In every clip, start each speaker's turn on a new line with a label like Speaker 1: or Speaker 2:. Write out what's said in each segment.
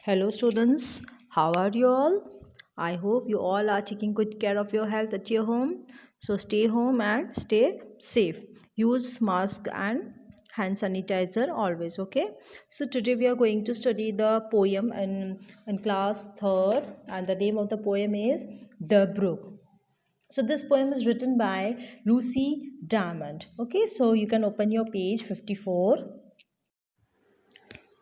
Speaker 1: Hello students, how are you all? I hope you all are taking good care of your health at your home. So stay home and stay safe. Use mask and hand sanitizer always, okay? So today we are going to study the poem in class 3rd, and the name of the poem is The Brook. So this poem is written by Lucy Diamond. Okay, so you can open your page 54.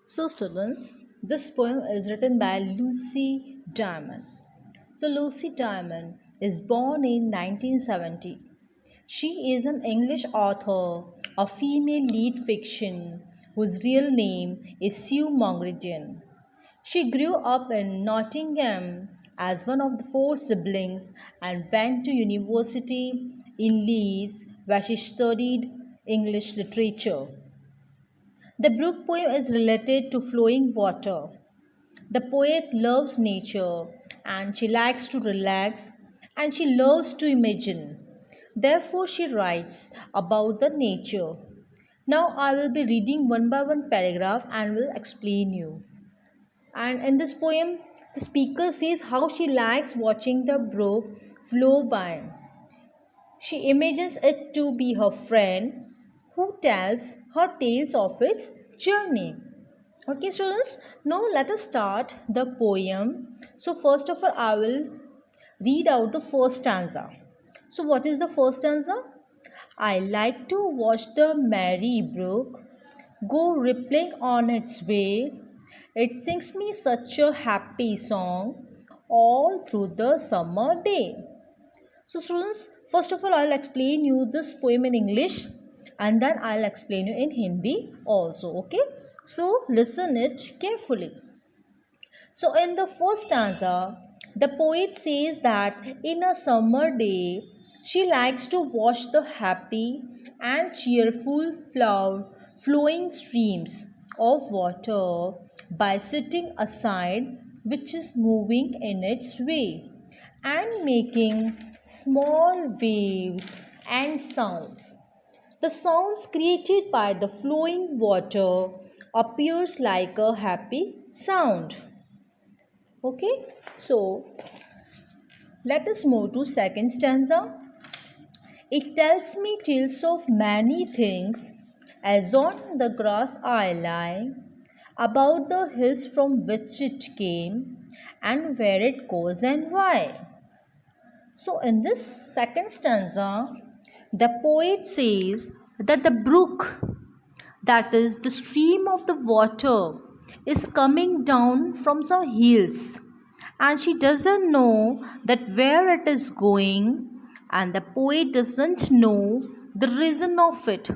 Speaker 1: So students, this poem is written by Lucy Diamond. So Lucy Diamond is born in 1970. She is an English author of female lead fiction whose real name is Sue Mongredien. She grew up in Nottingham as one of the four siblings and went to university in Leeds where she studied English literature. The brook poem is related to flowing water. The poet loves nature and she likes to relax and she loves to imagine. Therefore, she writes about the nature. Now, I will be reading one by one paragraph and will explain you. And in this poem, the speaker says how she likes watching the brook flow by. She imagines it to be her friend who tells her tales of its journey. Okay, students, now let us start the poem. So, first of all, I will read out the first stanza. So, what is the first stanza? I like to watch the merry brook go rippling on its way. It sings me such a happy song all through the summer day. So students, first of all, I'll explain you this poem in English and then I'll explain you in Hindi also, okay? So listen it carefully. So in the first stanza, the poet says that in a summer day, she likes to watch the happy and cheerful flowing streams of water by sitting aside which is moving in its way and making small waves and sounds. The sounds created by the flowing water appears like a happy sound. Okay, so let us move to second stanza. It tells me tales of many things as on the grass I lie, about the hills from which it came, and where it goes and why. So, in this second stanza, the poet says that the brook, that is the stream of the water, is coming down from some hills and she doesn't know that where it is going, and the poet doesn't know the reason of it.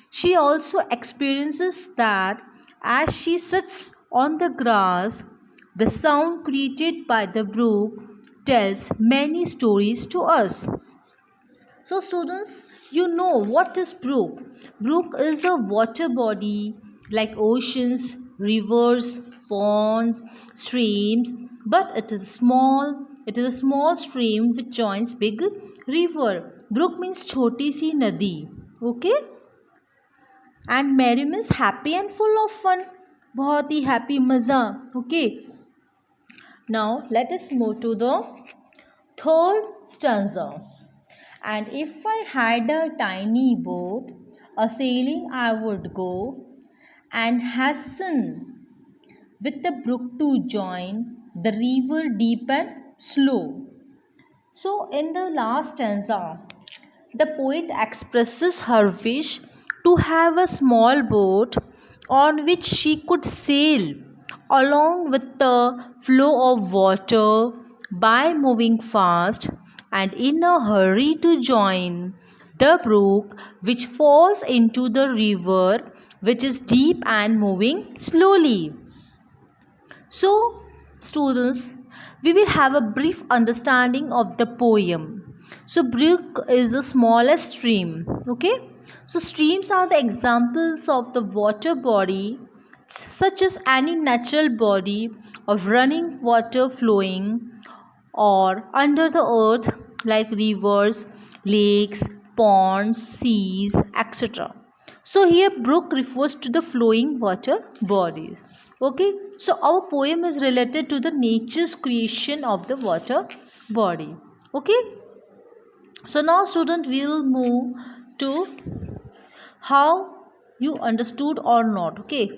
Speaker 1: She also experiences that as she sits on the grass, the sound created by the brook tells many stories to us. So students, you know what is brook? Brook is a water body like oceans, rivers, ponds, streams, but it is small. It is a small stream which joins big river. Brook means choti si nadi. Okay? And merry means happy and full of fun. बहुत ही happy मज़ा. Okay? Now let us move to the third stanza. And if I had a tiny boat, a sailing I would go, and hasten with the brook to join the river deep and slow. So, in the last stanza, the poet expresses her wish to have a small boat on which she could sail along with the flow of water by moving fast and in a hurry to join the brook which falls into the river which is deep and moving slowly. So, students, we will have a brief understanding of the poem. So, brook is the smallest stream. Okay. So, streams are the examples of the water body, such as any natural body of running water flowing or under the earth, like rivers, lakes, ponds, seas, etc. So, here brook refers to the flowing water bodies. Okay. So our poem is related to the nature's creation of the water body. Okay. So now student, we will move to how you understood or not. Okay.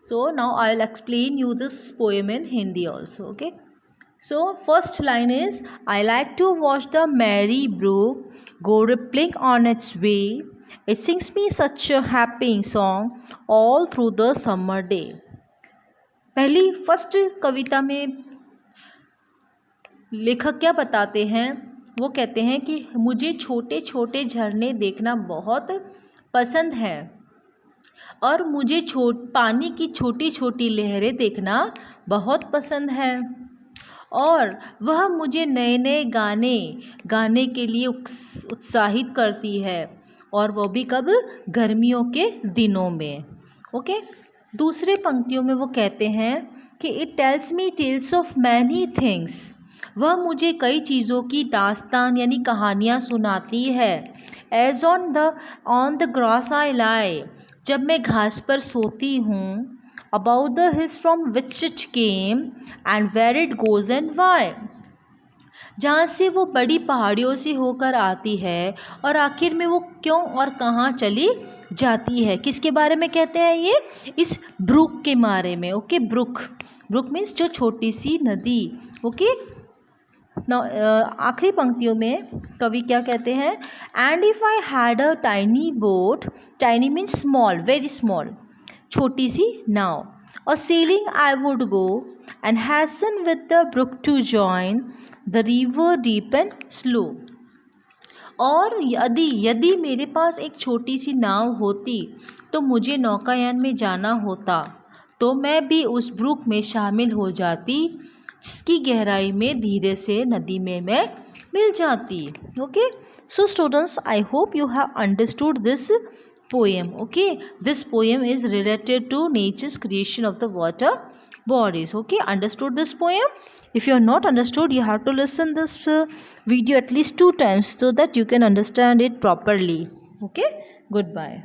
Speaker 1: So now I'll explain you this poem in Hindi also. Okay. So first line is, I like to watch the merry brook go rippling on its way. It sings me such a happy song all through the summer day. पहली first कविता में लेखक क्या बताते हैं, वो कहते हैं कि मुझे छोटे छोटे झरने देखना बहुत पसंद है और मुझे पानी की छोटी छोटी लहरें देखना बहुत पसंद है और वह मुझे नए नए गाने गाने के लिए उत्साहित करती है, और वो भी कब, गर्मियों के दिनों में. ओके. दूसरे पंक्तियों में वो कहते हैं कि it tells me tells of many things, वह मुझे कई चीज़ों की दास्तान यानी कहानियाँ सुनाती है. As on the grass I lie, जब मैं घास पर सोती हूँ. About the hills from which it came and where it goes and why, जहाँ से वो बड़ी पहाड़ियों से होकर आती है और आखिर में वो क्यों और कहाँ चली जाती है. किसके बारे में कहते हैं ये, इस ब्रुक के बारे में. ओके. ब्रुक मीन्स जो छोटी सी नदी. ओके. आखिरी पंक्तियों में कवि क्या कहते हैं, and if I had a tiny boat, tiny means small, very small, छोटी सी नाव, और sailing I would go and hasten with the brook to join the river deep and slow. और यदि मेरे पास एक छोटी सी नाव होती तो मुझे नौकायान में जाना होता, तो मैं भी उस ब्रुक में शामिल हो जाती, जिसकी गहराई में धीरे से नदी में मैं मिल जाती. Okay. So students, I hope you have understood this poem. Okay, this poem is related to nature's creation of the water bodies. Okay, understood this poem? If you are not understood, you have to listen this video at least 2 times so that you can understand it properly. Okay, goodbye.